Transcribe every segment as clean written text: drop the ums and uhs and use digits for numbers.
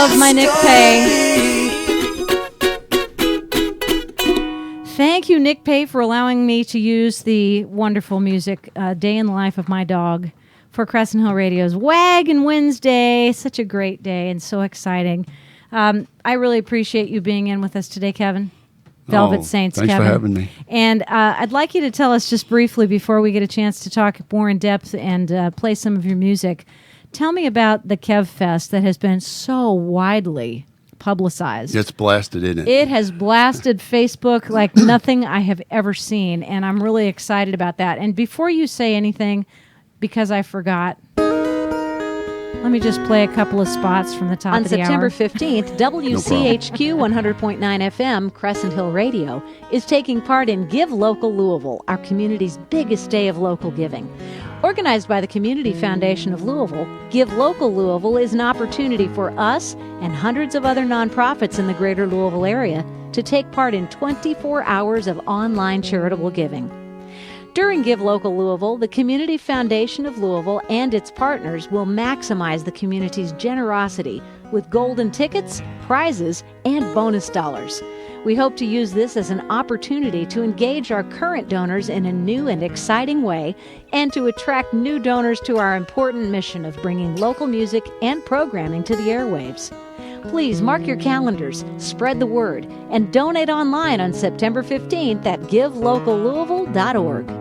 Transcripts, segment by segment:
love my Nick Pay. Thank you, Nick Pay, for allowing me to use the wonderful music, Day in the Life of My Dog, for Crescent Hill Radio's Waggin Wednesday. Such a great day and so exciting. I really appreciate you being in with us today, Kevin. Velvet Saints, thanks Kevin. for having me. And I'd like you to tell us just briefly before we get a chance to talk more in depth and play some of your music. Tell me about the Kev Fest that has been so widely publicized. It's blasted, isn't it? It has blasted Facebook like nothing I have ever seen, and I'm really excited about that. And before you say anything, because I forgot, let me just play a couple of spots from the top of the hour. On September 15th, WCHQ 100.9 FM, Crescent Hill Radio, is taking part in Give Local Louisville, our community's biggest day of local giving. Organized by the Community Foundation of Louisville, Give Local Louisville is an opportunity for us and hundreds of other nonprofits in the greater Louisville area to take part in 24 hours of online charitable giving. During Give Local Louisville, the Community Foundation of Louisville and its partners will maximize the community's generosity with golden tickets, prizes, and bonus dollars. We hope to use this as an opportunity to engage our current donors in a new and exciting way and to attract new donors to our important mission of bringing local music and programming to the airwaves. Please mark your calendars, spread the word, and donate online on September 15th at givelocallouisville.org.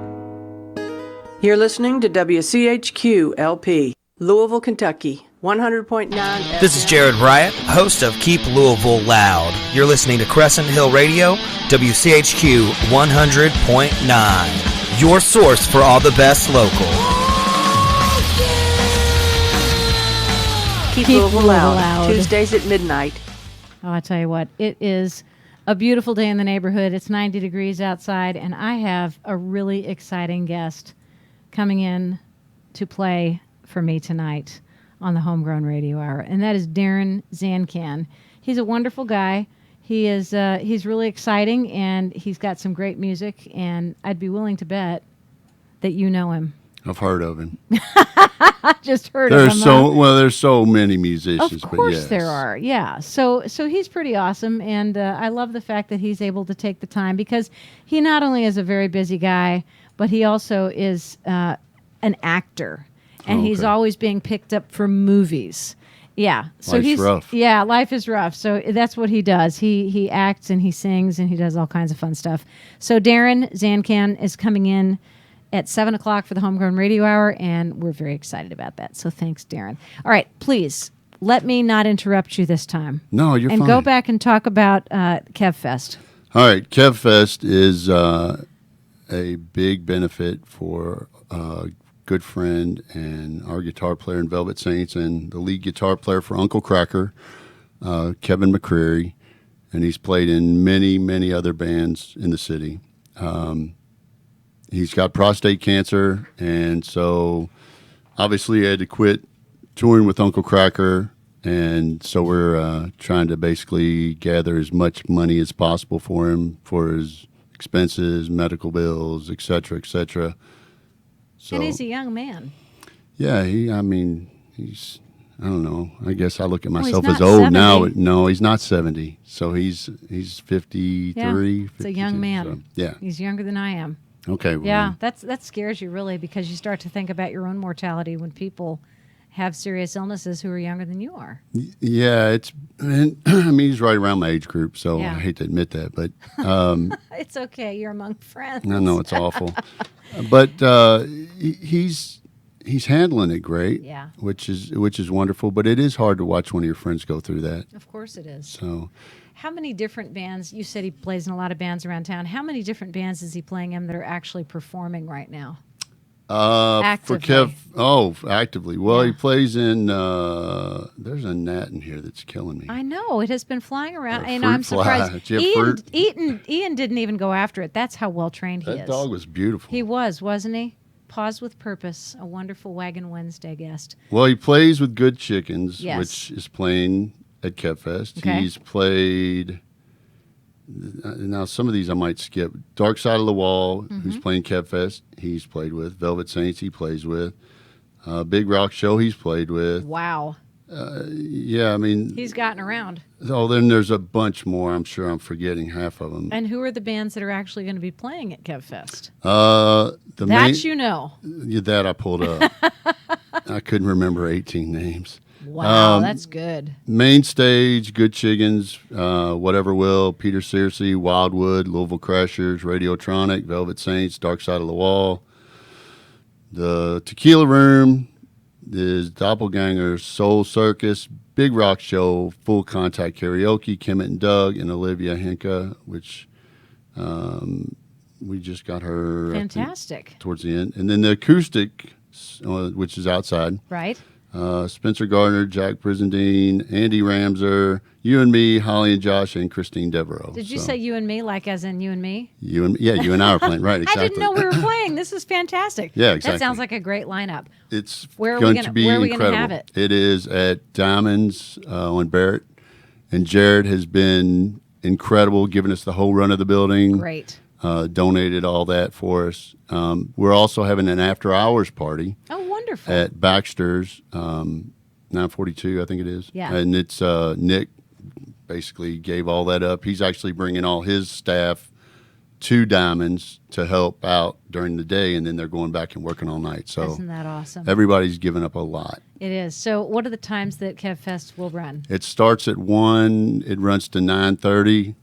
You're listening to WCHQ LP, Louisville, Kentucky, 100.9 FM. This is Jared Bryant, host of Keep Louisville Loud. You're listening to Crescent Hill Radio, WCHQ 100.9. Your source for all the best local. Keep Louisville Loud, Tuesdays at midnight. Oh, I tell you what, it is a beautiful day in the neighborhood. It's 90 degrees outside, and I have a really exciting guest coming in to play for me tonight on the Homegrown Radio Hour, and that is Darren Zancan. He's a wonderful guy. He is he's really exciting, and he's got some great music, and I'd be willing to bet that you know him. I've heard of him. I just heard of him. There's so many musicians. Of course, but yes. there are. Yeah. So he's pretty awesome, and I love the fact that he's able to take the time because he not only is a very busy guy, but he also is an actor, and he's always being picked up for movies. Yeah. So Life's rough. Yeah, life is rough. So that's what he does. He acts and he sings and he does all kinds of fun stuff. So Darren Zancan is coming in at 7 o'clock for the Homegrown Radio Hour, and we're very excited about that. So thanks, Darren. All right, please, let me not interrupt you this time. No, you're fine. And go back and talk about Kev Fest. All right, Kev Fest is a big benefit for a good friend and our guitar player in Velvet Saints and the lead guitar player for Uncle Cracker, Kevin McCreary, and he's played in many, many other bands in the city. He's got prostate cancer, and so obviously he had to quit touring with Uncle Cracker, and so we're trying to basically gather as much money as possible for him for his expenses, medical bills, et cetera, et cetera. So, and he's a young man. Yeah, he's, I don't know. I guess I look at myself he's as not old 70. now. No, he's not 70. So he's 53, Yeah, it's 52, a young man. So, yeah. He's younger than I am. Okay. Well, Yeah, that scares you really because you start to think about your own mortality when people have serious illnesses who are younger than you are. Yeah, I mean, he's right around my age group, so Yeah. I hate to admit that, but It's okay. You're among friends. I know it's awful. But he's handling it great, Yeah. which is wonderful. But it is hard to watch one of your friends go through that. Of course it is. So, How many different bands, you said he plays in a lot of bands around town. How many different bands is he playing in that are actually performing right now? Actively. For Kev, actively. Well, Yeah. he plays in, there's a gnat in here that's killing me. I know. It has been flying around. A And fruit I'm surprised. fly. Do you have Ian didn't even go after it. That's how well trained he That is. dog was beautiful. He was, wasn't he? Pause with Purpose, a wonderful Waggin Wednesday guest. Well, he plays with Good Chickens, Yes. which is playing at Kev Fest. Okay. He's played, now some of these I might skip. Dark Side of the Wall, who's playing Kev Fest, he's played with. Velvet Saints, he plays with. Big Rock Show, he's played with. Wow. Yeah, I mean, He's gotten around. oh, then there's a bunch more. I'm sure I'm forgetting half of them. And who are the bands that are actually going to be playing at KevFest? The main, That you know. yeah, that I pulled up. I couldn't remember 18 names. Wow, that's good. Main stage, Good Chickens, Whatever Will, Peter Searcy, Wildwood, Louisville Crashers, Radiotronic, Velvet Saints, Dark Side of the Wall. The Tequila Room is Doppelganger, Soul Circus, Big Rock Show, Full Contact Karaoke, Kemet and Doug, and Olivia Henka, which we just got her Fantastic. towards the end. And then the acoustic, which is outside. Right? Spencer Gardner, Jack Brizendine, Andy Ramser, you and me, Holly and Josh, and Christine Devereaux. Did you say you and me, like as in you and me? You and I are playing, right? Exactly. I didn't know we were playing. This is fantastic. Yeah, exactly. That sounds like a great lineup. It's Where are going we to gonna- be where are we incredible. gonna have it? It is at Diamonds on Barrett, and Jared has been incredible, giving us the whole run of the building. Great. Donated all that for us. We're also having an after-hours party Oh, wonderful. at Baxter's, 942, I think it is. Yeah. And it's Nick basically gave all that up. He's actually bringing all his staff to Diamonds to help out during the day, and then they're going back and working all night. So Isn't that awesome? everybody's giving up a lot. It is. So what are the times that KevFest will run? It starts at 1. It runs to 9:30.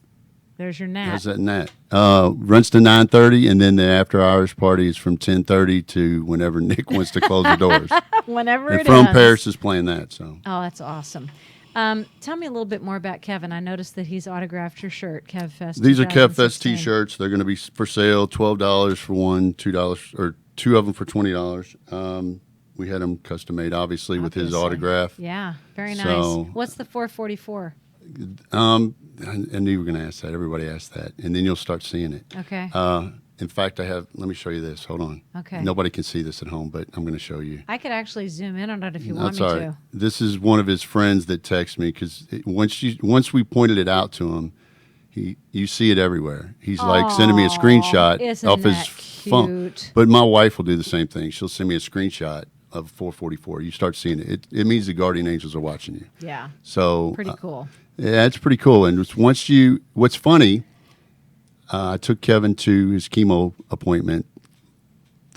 There's your gnat. How's that Nat? Runs to 9:30, and then the after-hours party is from 10:30 to whenever Nick wants to close the doors. Whenever And it From ends. Paris is playing that. So Oh, that's awesome. Tell me a little bit more about Kevin. I noticed that he's autographed your shirt, KevFest. these are KevFest 2016. T-shirts. They're going to be for sale, $12 for one, $2 or two of them for $20. We had them custom made, obviously, with his Obviously. autograph. Yeah, very nice. So- What's the 444? I knew you were going to ask that. Everybody asked that, and then you'll start seeing it. Okay. In fact, let me show you this. Hold on. Okay. Nobody can see this at home, but I'm going to show you. I could actually zoom in on it if you want That's me all right. to. This is one of his friends that texted me because once we pointed it out to him, you see it everywhere. He's like sending me a screenshot isn't off his that phone. cute? But my wife will do the same thing. She'll send me a screenshot of 444. You start seeing it. It means the guardian angels are watching you. Yeah. So Pretty cool. yeah, it's pretty cool. And what's funny, I took Kevin to his chemo appointment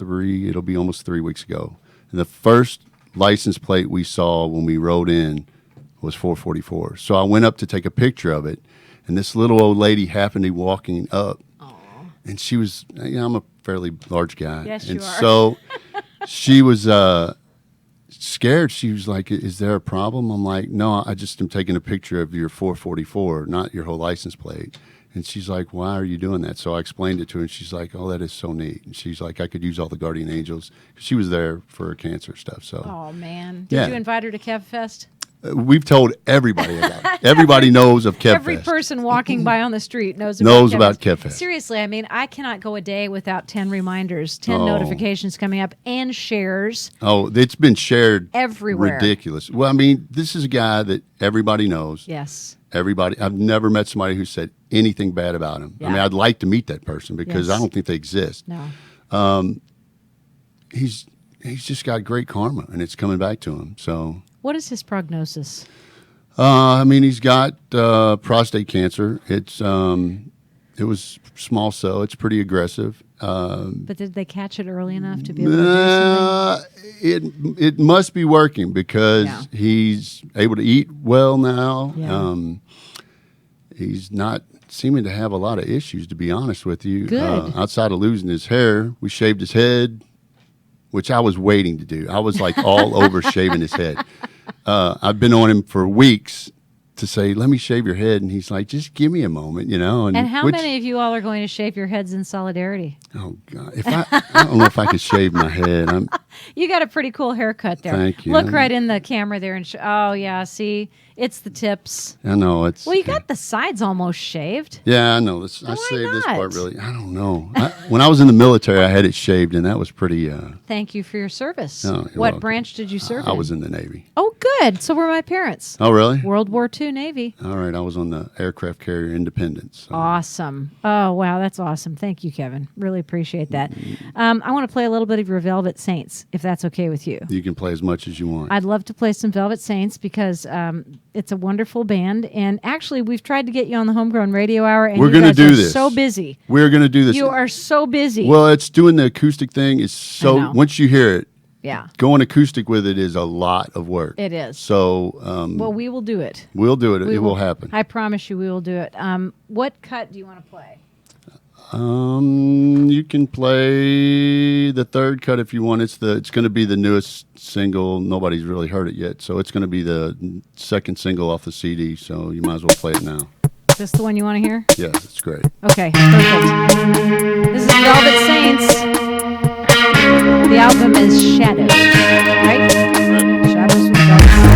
it'll be almost 3 weeks ago. And the first license plate we saw when we rode in was 444. So I went up to take a picture of it, and this little old lady happened to be walking up. Aww. And she was, I'm a fairly large guy. Yes, and you are. so she was scared. She was like, "Is there a problem?" I'm like, "No, I just am taking a picture of your 444, not your whole license plate." And she's like, "Why are you doing that?" So I explained it to her, and she's like, "Oh, that is so neat." And she's like, "I could use all the guardian angels." She was there for her cancer stuff. So Oh, man. Did Yeah. you invite her to KevFest? we've told everybody about it. Everybody knows of KevFest. Every person walking by on the street knows Knows about about KevFest. Seriously, I mean, I cannot go a day without 10 reminders, 10 Oh. notifications coming up, and shares. Oh, it's been shared Everywhere. Ridiculous. Well, I mean, this is a guy that everybody knows. Yes. Everybody. I've never met somebody who said anything bad about him. I mean, Yeah. I'd like to meet that person because Yes. I don't think they exist. No. He's just got great karma, and it's coming back to him. So, What is his prognosis? I mean, he's got prostate cancer. It was small cell. It's pretty aggressive. But did they catch it early enough to be able to do something? It must be working because Yeah. he's able to eat well now. Yeah. He's not seeming to have a lot of issues, to be honest with you. Good. Outside of losing his hair, we shaved his head, which I was waiting to do. I was like all over shaving his head. I've been on him for weeks to say, "Let me shave your head," and he's like, "Just give me a moment," And how many of you all are going to shave your heads in solidarity? Oh God! I don't know if I could shave my head. You got a pretty cool haircut there. Thank you. Look right in the camera there and oh yeah, see, it's the tips. I know it's. Well, you got the sides almost shaved. Yeah, I know. I Why saved this not? part really. I don't know. When I was in the military, I had it shaved, and that was pretty. Thank you for your service. Oh, you're What welcome. branch did you serve I in? was in the Navy. Oh, good. So were my parents. Oh, really? World War II. too, Navy. All right, I was on the aircraft carrier Independence. So. Awesome. Oh, wow, that's awesome. Thank you, Kevin. Really appreciate that. I want to play a little bit of your Velvet Saints, if that's okay with you. You can play as much as you want. I'd love to play some Velvet Saints because it's a wonderful band. And actually, we've tried to get you on the Homegrown Radio Hour, and We're going to do this. So busy. We're going to do this. You are so busy. Well, it's doing the acoustic thing. It's so once you hear it, going acoustic with it is a lot of work. It is. So, well, we will do it. We'll do it. It will happen. I promise you, we will do it. What cut do you want to play? You can play the third cut if you want. It's going to be the newest single. Nobody's really heard it yet, so it's going to be the second single off the CD. So you might as well play it now. Is this the one you want to hear? Yeah, it's great. Okay, perfect. This is Velvet Saints. The album is Shadows, right? Shadows from Velvet Saints.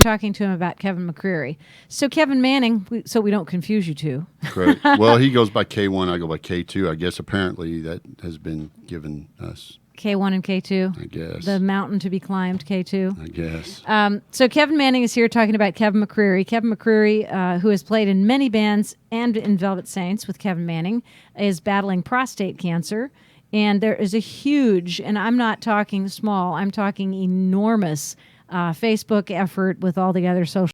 Talking to him about Kevin McCreary. So Kevin Manning, so we don't confuse you two. Correct. Well, he goes by K1, I go by K2. I guess apparently that has been given us. K1 and K2? I guess. The mountain to be climbed, K2? I guess. So Kevin Manning is here talking about Kevin McCreary. Kevin McCreary, who has played in many bands and in Velvet Saints with Kevin Manning, is battling prostate cancer. And there is a huge, and I'm not talking small, I'm talking enormous Facebook effort with all the other social